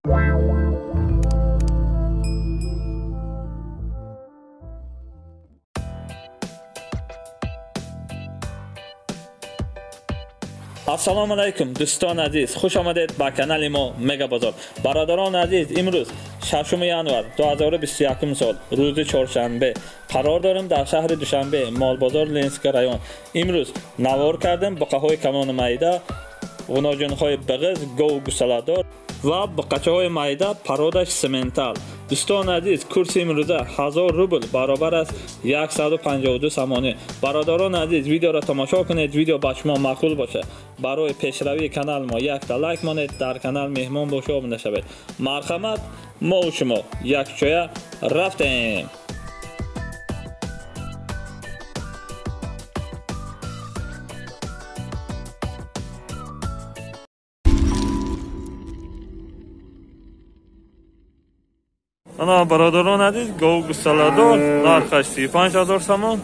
Assalomu alaykum do'ston aziz, xush omaded ba kanali mo Mega Bozor. Barodaron aziz, imroz 6 yanvar 2021 sol روز چهارشنبه قرار دارم در شهر دوشنبه مال بازار لنسک رایون. امروز نوار کردم بقاهای کمان مایده، غناجنهای بغز، گو گسلادار و بقچه‌های مایده پرودش سمنتال. دوستان عزیز، کورس امروزه 1000 روبل برابر است 152 سامانه. برادران عزیز، ویدیو را تماشا کنید. ویدیو با شما معقول باشه. برای پیشروی کانال ما یک تا لایک مانید، در کانال مهمان باشید و نشوید. مرحمت، ما و شما یک چویا رفتیم. انا برادران عزیز، گو گسلادار نرخش 35000 سامان،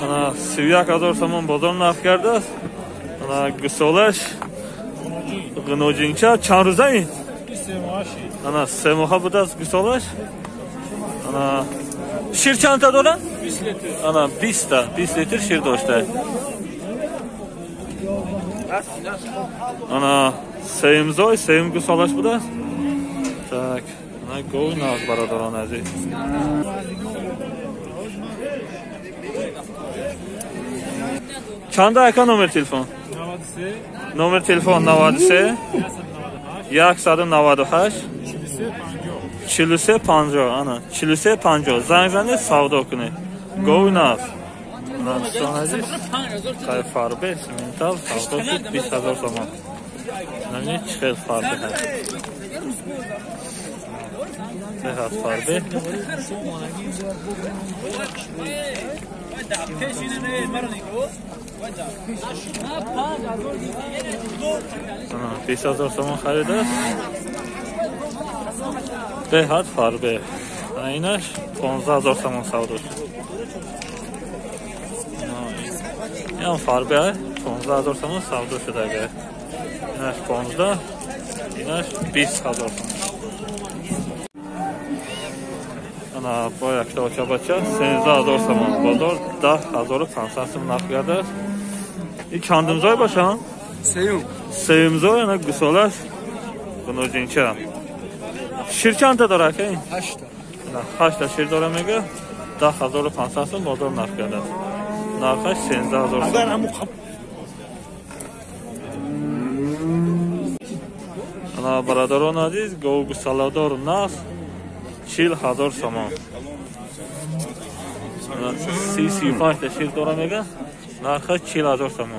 انا 31000 سامان بازار نرخ کرده است. انا گسالش غنوجینچه چند روزه این؟ 3 ماه بوده است گسالش. انا شیر چند تا داره؟ 20 لیتر. انا 20 لیتر شیر داشته. انا سیم گسالش بوده است. Так, на гой нас бародарон азиз. Чанда яка номер телефон? 93. Номер телефон 93 198 4350. Ana 4350. Zang zanid savdo kunid. Гой нас. Бародарон азиз. Кай фарбе симентал savdo шуд 20000 сомон. Намни чхел фарбе ҳаст. Behat farbe. Ana 20000 so'm xarida. Behat farbe. Aynash 15000 so'm savdo. Yan farbe 15000 so'm savdo shudagi. Aynash 15, aynash 20000 so'm. Ana bu yakta oçabaça 13000 saman bozor 10500 so'm narx کرده. این چندمزای باشه؟ سیمزای انا گسالش غنوجینچه. شیر چند تا داره که این؟ 8 تا. 8 تا شیر داره میگه 10500 so'm بازار نرخ کرده. نرخش 13000 so'm. انا برادران عزیز، گو گسالادار ناس 40000 so'm. 35 ta shir dora mega. Narxi 40000 so'm.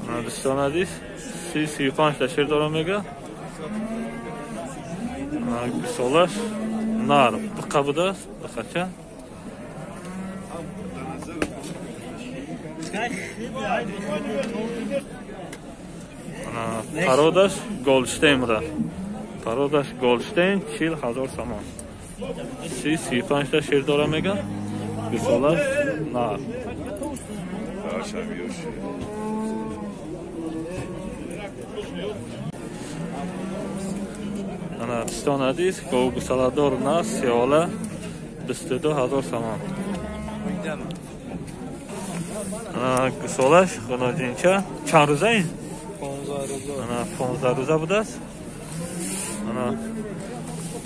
Mana do'stlar aziz, 35 ta shir dora mega. Mana gusolash nar biqabuda biqacha. Parodash Goldstein bura. Parodash Goldstein 40000 so'm. 35 ta shir dora mega. Gusolash nar. Ana do'stlar aziz, gusalador nar siyola 22000 so'm. Ana gusolash g'unojincha chand ro'za in? 15 روزه بوده است. انا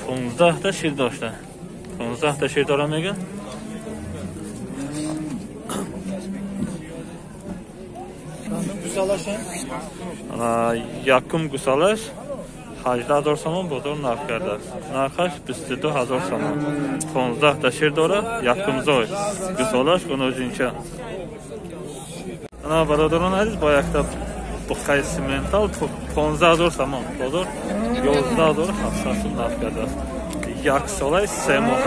15 تا شیر داشته. 15 تا شیر داره میگه. انا یکم گسالش 18000 so'm بازار نرخ کرده است. نرخش 22000 so'm. 15 تا شیر داره، یکم زای. گسالش غنوجینچه. انا برادران عزیز، با یک تا بقای سیمنتال 15000 so'm بازار 11700 so'm نرخ کرده است. یک ساله 3 ماه.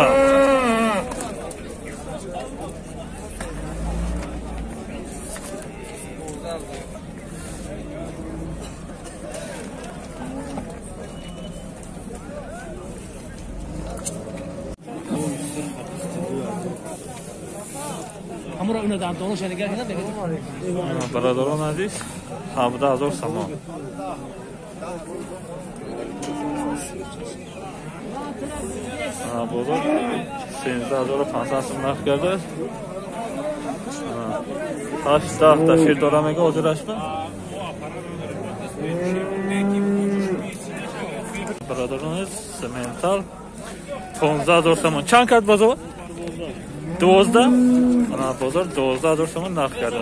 همون برادران عزیز 17,000 سامان. بزرگ 13,500 سوم نرخ کرده. 18 تا شیر داره میگه حضورش کن. برادران سمنتال 15,000 سوم. چند کرد بازار؟ 12. بازار 12,000 سوم نرخ کرده.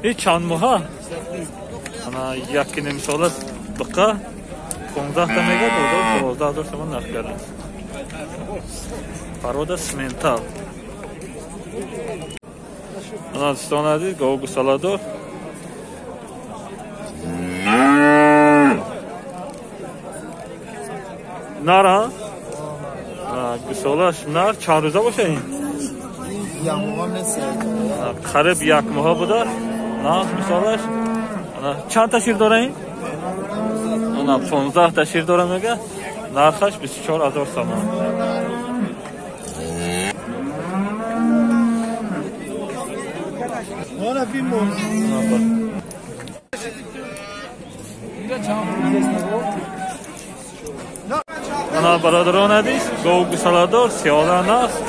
این چند ماه؟ یکی نیم سال است. بقیه 15 تا میگه بازار 12,000 سوم نرخ کرده. Порода симентал. Doston aziz, gov gusalador. Nara? Gusalash nar چند روزه باشه این؟ قریب یک ماه بوده. نه گوسالش. چند تا شیر داره این؟ 15 تا شیر داره میگه. نرخش 24,000 سوم. برادران عزیز گو گوساله‌دار سیاه است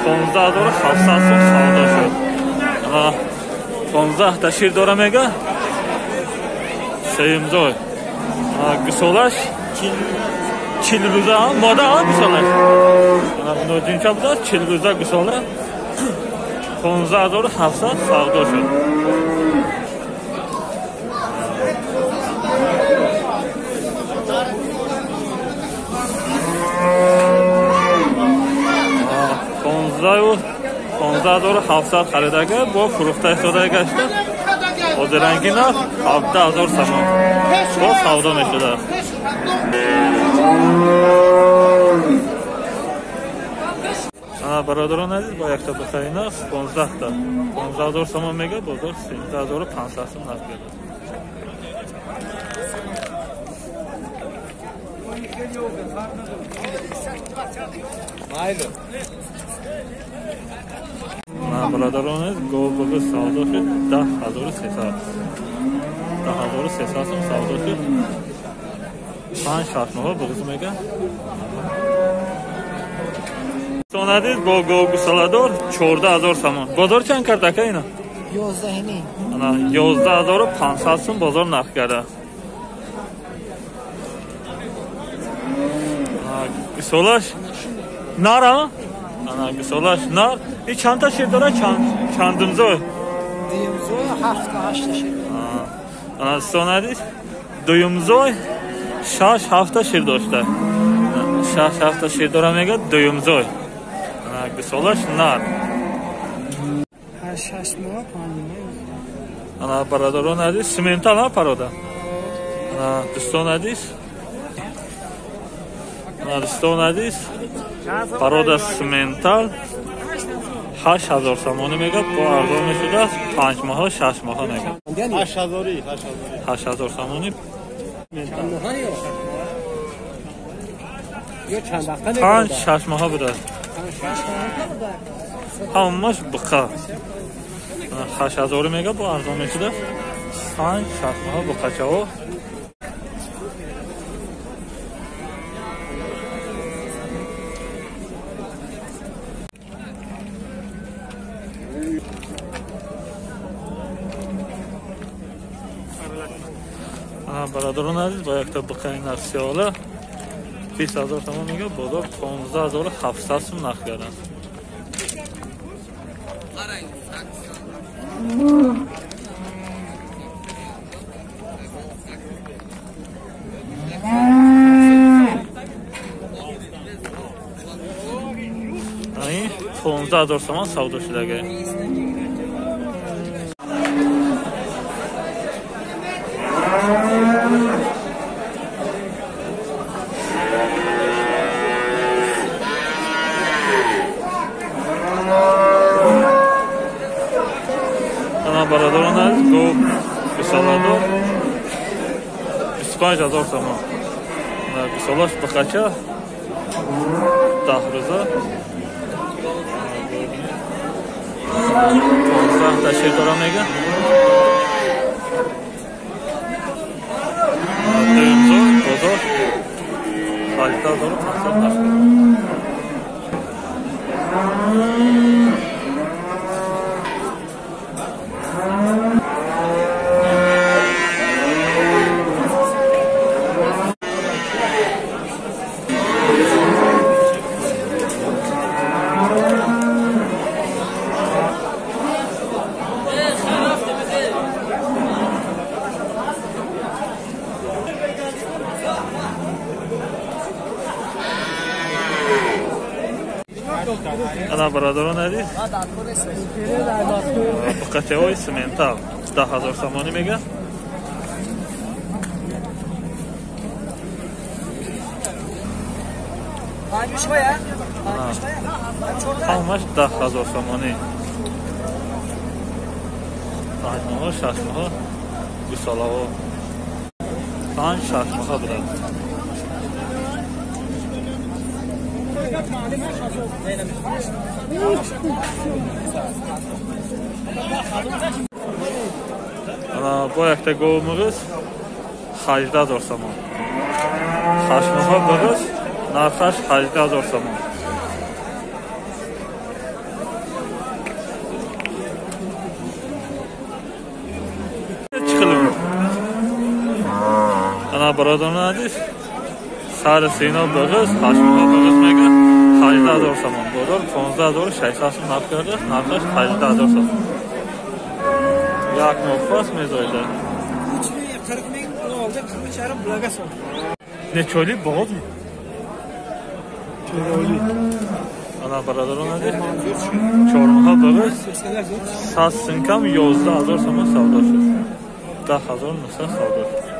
15,700 سوم سودا شد. 15 تا شیر داره میگه. سیمزای گوسالش 40 روزه هم ماده هم گوسالش. نوجینچه بوده 40 روزه گوساله 15,700 سودا شد. و 15,700 خریده با فروخته استفاده گشته. حاضرنگی نه 17,000 سوم با سودا میشده. برادران عزیز با یک تا بخرین است 15 تا 15,000 سوم میگه بازار 13,500 سوم نرخ کرده. برادران عزیز گو بگو سودا شد 10,300 10,300 سوم سودا شد. 5 ماه بغض میگه. سونادیز با گو گوساله‌دار 14,000 سوم. بازار چند کرده که اینا؟ 11,500 سوم بازار نرخ کرده. گوسالش نار گوسالش نار. این چند تا شیر داره؟ چندمزای؟ دیمزای 7-8 شیر. سونادیز دویمزای 6-7 شیر داشته. 6-7 شیر داره میگه دویمزای. گوسالش نار. 8 ماه 5 ماه. برادران عزیز سیمنتال ها پرودا. دوستان عزیز پرودا سیمنتال 8,000 سوم میگه با ارزان میشده 5 ماه 6 ماه میگه. 8,000 سوم. یا چند وقته 5-6 ماه بوده. همش بقا 8,000 میگه با ارزان میشده 5-6 ماه بقا چاو. برادران عزیز با یک تا بقای نرسیاله 20,000 سوم میگه بازار 15,700 سوم نرخ کرده. این 15,000 سوم سودا شده. برادران عزیز گو گوساله‌دار 25,000 سوم. گوسالش بخچه 10 روزه وقت تشکیل دارم میگه دیمزو بازار خالیتا دارو تحصیل نشد انا برادران عزیز قطعه های سمنتال 10,000 سامانی میگه همش 10,000 سامانی 5 ماه 6 ماه 20 ساله ها 5-6 ماه بودن با یک تا گومغز 18,000 سامان 8 ماه بغز نرخش 18,000 سامان انا برادران عزیز سر سینا بغز 8 ماه بغز میگه 18,000 سامان بازار 15,600 نرخ کرده نرخش 18,000 سامان یک نوفاس میزایده نچولی باز می انا برادران عزیز 4 ماه بغز 100 سنکم 11,000 سامان سودا شد 10,000 نسخه سودا شد